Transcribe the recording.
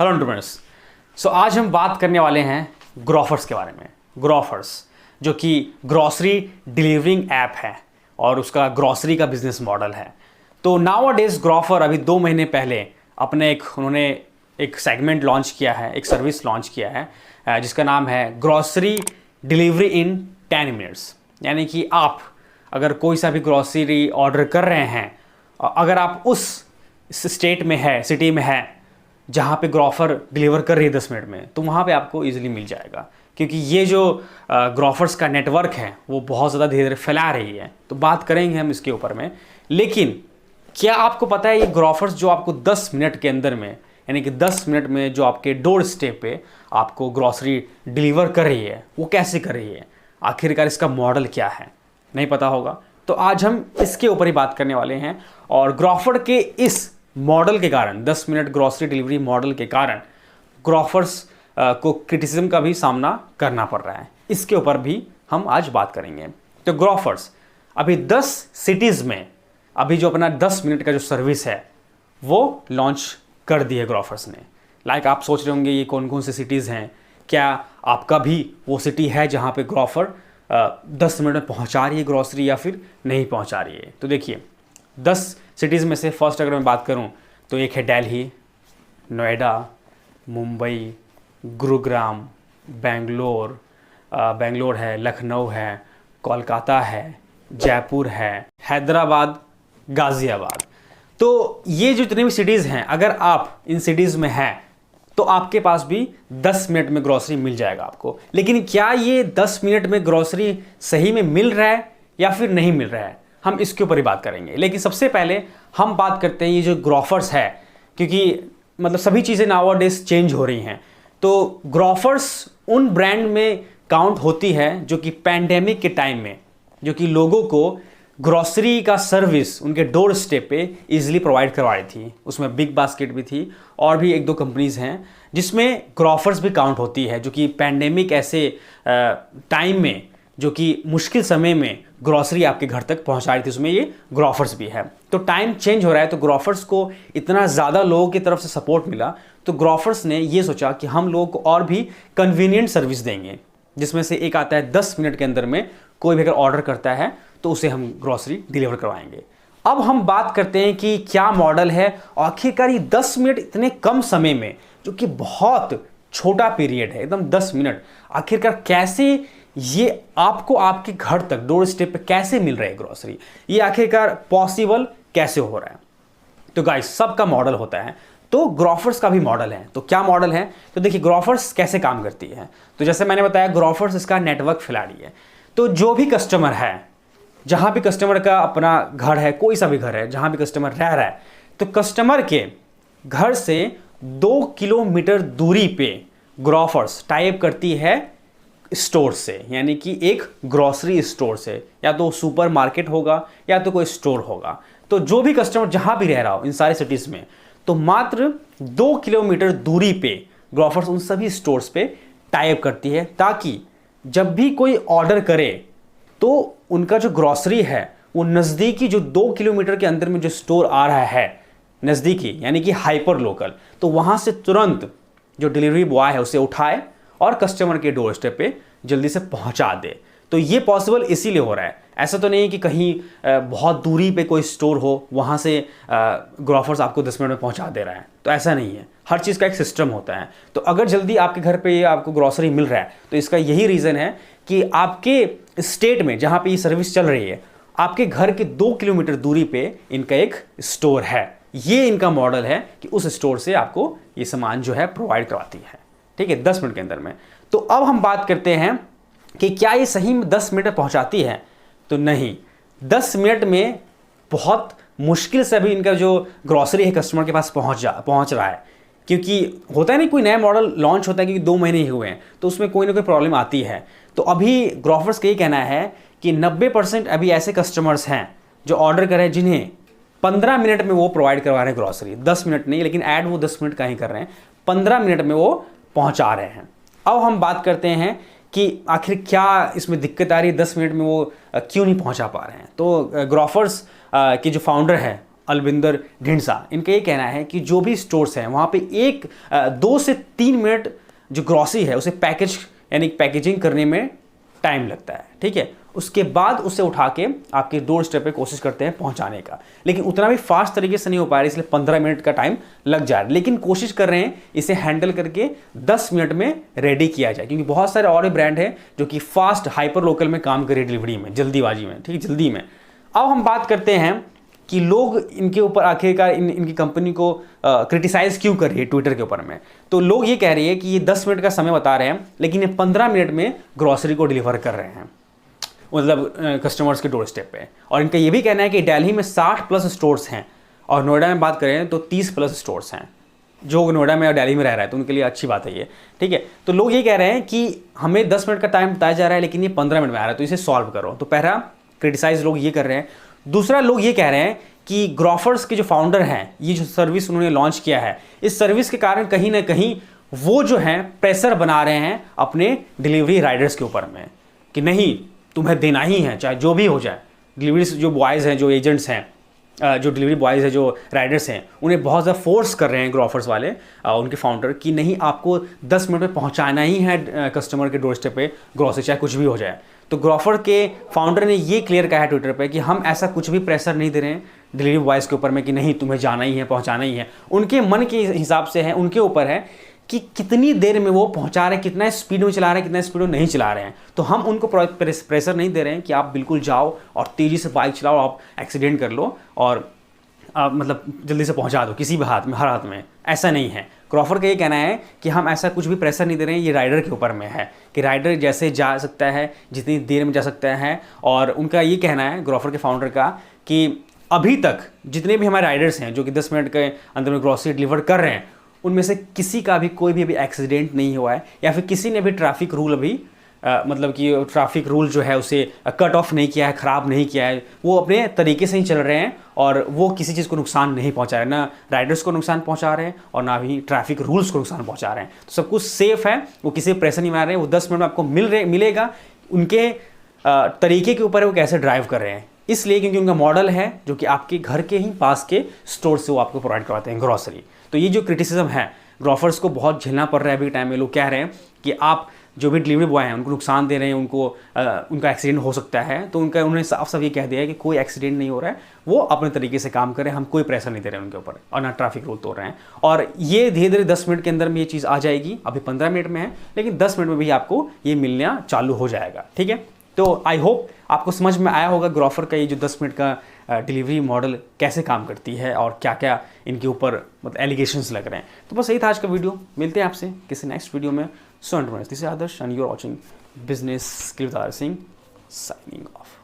Hello entrepreneurs. सो आज हम बात करने वाले हैं ग्रोफर्स के बारे में। ग्रोफर्स जो कि ग्रॉसरी डिलीवरिंग ऐप है और उसका ग्रॉसरी का बिजनेस मॉडल है। तो नाउ अ डेज ग्रोफर अभी 2 महीने पहले अपने उन्होंने एक सेगमेंट लॉन्च किया है, एक सर्विस लॉन्च किया है जिसका नाम है ग्रॉसरी डिलीवरी इन 10 मिनट्स। यानी कि आप अगर कोई सा भी ग्रॉसरी ऑर्डर कर रहे हैं, अगर आप उस स्टेट में है, सिटी में है जहाँ पे ग्रोफर डिलीवर कर रही है 10 मिनट में, तो वहाँ पे आपको इजीली मिल जाएगा। क्योंकि ये जो ग्रोफर्स का नेटवर्क है वो बहुत ज़्यादा धीरे धीरे फैला रही है। तो बात करेंगे हम इसके ऊपर में। लेकिन क्या आपको पता है ये ग्रोफर्स जो आपको 10 मिनट के अंदर में, यानी कि 10 मिनट में जो आपके डोर स्टेप पे आपको ग्रॉसरी डिलीवर कर रही है वो कैसे कर रही है, आखिरकार इसका मॉडल क्या है, नहीं पता होगा। तो आज हम इसके ऊपर ही बात करने वाले हैं। और ग्रोफर के इस मॉडल के कारण, 10 मिनट ग्रॉसरी डिलीवरी मॉडल के कारण ग्रोफर्स को क्रिटिसिज्म का भी सामना करना पड़ रहा है। इसके ऊपर भी हम आज बात करेंगे। तो ग्रोफर्स अभी 10 सिटीज़ में अभी जो अपना 10 मिनट का जो सर्विस है वो लॉन्च कर दी है ग्रोफर्स ने। लाइक आप सोच रहे होंगे ये कौन कौन सी सिटीज़ हैं, क्या आपका भी वो सिटी है जहाँ पे ग्रोफर 10 मिनट में पहुँचा रही है ग्रॉसरी या फिर नहीं पहुँचा रही है। तो देखिए 10 सिटीज़ में से फर्स्ट अगर मैं बात करूं तो एक है दिल्ली, नोएडा, मुंबई, गुरुग्राम, बेंगलोर है, लखनऊ है, कोलकाता है, जयपुर है, हैदराबाद, गाज़ियाबाद। तो ये जो जितनी भी सिटीज़ हैं, अगर आप इन सिटीज़ में हैं तो आपके पास भी 10 मिनट में ग्रॉसरी मिल जाएगा आपको। लेकिन क्या ये 10 मिनट में ग्रॉसरी सही में मिल रहा है या फिर नहीं मिल रहा है, हम इसके ऊपर ही बात करेंगे। लेकिन सबसे पहले हम बात करते हैं ये जो ग्रोफर्स है, क्योंकि मतलब सभी चीज़ें नाउ डेज चेंज हो रही हैं। तो ग्रोफर्स उन ब्रांड में काउंट होती है जो कि पैंडेमिक के टाइम में, जो कि लोगों को ग्रॉसरी का सर्विस उनके डोर स्टेप पे इजीली प्रोवाइड करवा रही थी। उसमें बिग बास्केट भी थी और भी 1-2 कंपनीज हैं जिसमें ग्रोफर्स भी काउंट होती है, जो कि पैंडेमिक ऐसे टाइम में, जो कि मुश्किल समय में ग्रॉसरी आपके घर तक पहुंचा रही थी, उसमें ये ग्रोफर्स भी है। तो टाइम चेंज हो रहा है, तो ग्रोफर्स को इतना ज़्यादा लोगों की तरफ से सपोर्ट मिला, तो ग्रोफर्स ने ये सोचा कि हम लोगों को और भी कन्वीनियंट सर्विस देंगे, जिसमें से एक आता है 10 मिनट के अंदर में कोई भी अगर ऑर्डर करता है तो उसे हम ग्रॉसरी डिलीवर करवाएंगे। अब हम बात करते हैं कि क्या मॉडल है। आखिरकार ये 10 मिनट इतने कम समय में, जो कि बहुत छोटा पीरियड है, एकदम 10 मिनट, आखिरकार कैसे ये आपको आपके घर तक डोर स्टेप पे कैसे मिल रहा है ग्रॉसरी, ये आखिरकार पॉसिबल कैसे हो रहा है। तो गाइस सबका मॉडल होता है, तो ग्रोफर्स का भी मॉडल है। तो क्या मॉडल है, तो देखिए ग्रोफर्स कैसे काम करती है। तो जैसे मैंने बताया ग्रोफर्स इसका नेटवर्क फैला रही है। तो जो भी कस्टमर है, जहां भी कस्टमर का अपना घर है, कोई सा भी घर है जहां भी कस्टमर रह रहा है, तो कस्टमर के घर से 2 किलोमीटर दूरी पे ग्रोफर्स टाइप करती है स्टोर से, यानी कि एक ग्रॉसरी स्टोर से, या तो सुपर मार्केट होगा या तो कोई स्टोर होगा। तो जो भी कस्टमर जहां भी रह रहा हो इन सारी सिटीज़ में, तो मात्र 2 किलोमीटर दूरी पे ग्रोफर्स उन सभी स्टोर्स पे टाइप करती है, ताकि जब भी कोई ऑर्डर करे तो उनका जो ग्रॉसरी है वो नज़दीकी जो 2 किलोमीटर के अंदर में जो स्टोर आ रहा है, नज़दीकी यानी कि हाइपर लोकल, तो वहाँ से तुरंत जो डिलीवरी बॉय है उसे उठाए और कस्टमर के डोर स्टेप पे जल्दी से पहुंचा दे। तो ये पॉसिबल इसीलिए हो रहा है। ऐसा तो नहीं कि कहीं बहुत दूरी पे कोई स्टोर हो, वहाँ से ग्रोफर्स आपको 10 मिनट में पहुंचा दे रहा है, तो ऐसा नहीं है। हर चीज़ का एक सिस्टम होता है। तो अगर जल्दी आपके घर पे ये आपको ग्रॉसरी मिल रहा है, तो इसका यही रीज़न है कि आपके स्टेट में जहाँ पे ये सर्विस चल रही है, आपके घर के 2 किलोमीटर दूरी पे इनका एक स्टोर है। ये इनका मॉडल है कि उस स्टोर से आपको ये सामान जो है प्रोवाइड करवाती है, ठीक है, 10 मिनट के अंदर में। तो अब हम बात करते हैं कि क्या ये सही में 10 मिनट में पहुंचाती है। तो नहीं, 10 मिनट में बहुत मुश्किल से अभी इनका जो ग्रॉसरी है कस्टमर के पास पहुंच रहा है। क्योंकि होता है नहीं, कोई नया मॉडल लॉन्च होता है, क्योंकि 2 महीने ही हुए हैं, तो उसमें कोई ना कोई प्रॉब्लम आती है। तो अभी ग्रोफर्स का ये कहना है कि 90% अभी ऐसे कस्टमर्स हैं जो ऑर्डर करें, जिन्हें 15 मिनट में वो प्रोवाइड करवा रहे हैं ग्रॉसरी, 10 मिनट नहीं, लेकिन ऐड वो 10 मिनट का ही कर रहे हैं, 15 मिनट में वो पहुंचा रहे हैं। अब हम बात करते हैं कि आखिर क्या इसमें दिक्कत आ रही है, 10 मिनट में वो क्यों नहीं पहुंचा पा रहे हैं। तो ग्रोफर्स के जो फाउंडर है अलविंदर ढिंडसा, इनका ये कहना है कि जो भी स्टोर्स हैं वहाँ पे 2 से 3 मिनट जो ग्रॉसरी है उसे पैकेजिंग करने में टाइम लगता है, ठीक है। उसके बाद उसे उठा के आपके डोर स्टेप पे कोशिश करते हैं पहुंचाने का, लेकिन उतना भी फास्ट तरीके से नहीं हो पा रहा है, इसलिए 15 मिनट का टाइम लग जा रहा है। लेकिन कोशिश कर रहे हैं इसे हैंडल करके 10 मिनट में रेडी किया जाए, क्योंकि बहुत सारे और भी ब्रांड हैं जो कि फास्ट हाइपर लोकल में काम करे डिलीवरी में, जल्दीबाजी में, ठीक है, जल्दी में। अब हम बात करते हैं कि लोग इनके ऊपर आखिरकार इनकी कंपनी को क्रिटिसाइज क्यों कर रही है ट्विटर के ऊपर में। तो लोग ये कह रहे हैं कि ये 10 मिनट का समय बता रहे हैं, लेकिन ये 15 मिनट में ग्रॉसरी को डिलीवर कर रहे हैं, मतलब कस्टमर्स के डोर स्टेप पे। और इनका ये भी कहना है कि दिल्ली में 60+ स्टोर्स हैं, और नोएडा में बात करें तो 30+ स्टोर्स हैं। जो नोएडा में और दिल्ली में रह रहा है तो उनके लिए अच्छी बात है ये, ठीक है। तो लोग ये कह रहे हैं कि हमें 10 मिनट का टाइम बताया जा रहा है, लेकिन ये 15 मिनट में आ रहा है, तो इसे सॉल्व करो। तो पहला क्रिटिसाइज लोग ये कर रहे हैं। दूसरा, लोग ये कह रहे हैं कि ग्रॉफर्स के जो फाउंडर हैं, ये जो सर्विस उन्होंने लॉन्च किया है, इस सर्विस के कारण कहीं ना कहीं वो जो हैं प्रेशर बना रहे हैं अपने डिलीवरी राइडर्स के ऊपर में, कि नहीं तुम्हें देना ही है, चाहे जो भी हो जाए। डिलीवरी जो बॉयज़ हैं, जो एजेंट्स हैं, जो डिलीवरी बॉयज़ हैं, जो राइडर्स हैं, उन्हें बहुत ज़्यादा फोर्स कर रहे हैं ग्रॉफर्स वाले, उनके फाउंडर, कि नहीं आपको 10 मिनट में पहुंचाना ही है कस्टमर के डोर स्टेप पे ग्रॉसरी, चाहे कुछ भी हो जाए। तो ग्रॉफर के फाउंडर ने ये क्लियर कहा है ट्विटर पे कि हम ऐसा कुछ भी प्रेशर नहीं दे रहे हैं डिलीवरी बॉयज़ के ऊपर में कि नहीं तुम्हें जाना ही है, पहुंचाना ही है। उनके मन के हिसाब से है, उनके ऊपर है कि कितनी देर में वो पहुंचा रहे हैं, कितना स्पीड में चला रहे हैं, कितना स्पीड में नहीं चला रहे हैं। तो हम उनको प्रेशर नहीं दे रहे हैं कि आप बिल्कुल जाओ और तेज़ी से बाइक चलाओ, आप एक्सीडेंट कर लो और मतलब जल्दी से पहुंचा दो किसी भी हाथ में, हर हाथ में, ऐसा नहीं है। ग्रॉफर का ये कहना है कि हम ऐसा कुछ भी प्रेशर नहीं दे रहे हैं, ये राइडर के ऊपर में है कि राइडर जैसे जा सकता है, जितनी देर में जा सकता है। और उनका ये कहना है ग्रॉफर के फाउंडर का कि अभी तक जितने भी हमारे राइडर्स हैं जो कि 10 मिनट के अंदर में ग्रॉसरी डिलीवर कर रहे हैं, उनमें से किसी का भी कोई भी अभी एक्सीडेंट नहीं हुआ है, या फिर किसी ने भी ट्रैफिक रूल अभी मतलब कि ट्रैफिक रूल जो है उसे कट ऑफ नहीं किया है, ख़राब नहीं किया है। वो अपने तरीके से ही चल रहे हैं और वो किसी चीज़ को नुकसान नहीं पहुंचा रहे, ना राइडर्स को नुकसान पहुंचा रहे हैं और ना भी ट्रैफिक रूल्स को नुकसान पहुंचा रहे हैं। तो सब कुछ सेफ़ है, वो किसी प्रेशर नहीं मार रहे हैं। वो 10 मिनट में आपको मिलेगा, उनके तरीके के ऊपर है वो कैसे ड्राइव कर रहे हैं, इसलिए क्योंकि उनका मॉडल है जो कि आपके घर के ही पास के स्टोर से वो आपको प्रोवाइड करवाते हैं ग्रॉसरी। तो ये जो क्रिटिसिज्म है ग्रॉफर्स को बहुत झेलना पड़ रहा है अभी टाइम में। लोग कह रहे हैं कि आप जो भी डिलीवरी बॉय हैं उनको नुकसान दे रहे हैं, उनका एक्सीडेंट हो सकता है। तो उन्होंने साफ साफ ये कह दिया है कि कोई एक्सीडेंट नहीं हो रहा है, वो अपने तरीके से काम करें, हम कोई प्रेशर नहीं दे रहे हैं उनके ऊपर और ना ट्रैफिक रूल तोड़ रहे हैं। और ये धीरे धीरे 10 मिनट के अंदर में ये चीज़ आ जाएगी। अभी 15 मिनट में है, लेकिन 10 मिनट में भी आपको ये मिलना चालू हो जाएगा, ठीक है। तो आई होप आपको समझ में आया होगा ग्रॉफर का ये जो 10 मिनट का डिलीवरी मॉडल कैसे काम करती है और क्या क्या इनके ऊपर मतलब एलिगेशंस लग रहे हैं। तो बस यही था आज का वीडियो। मिलते हैं आपसे किसी नेक्स्ट वीडियो में। So this is Adarsh and you are watching business skill with Adarsh Singh, signing of.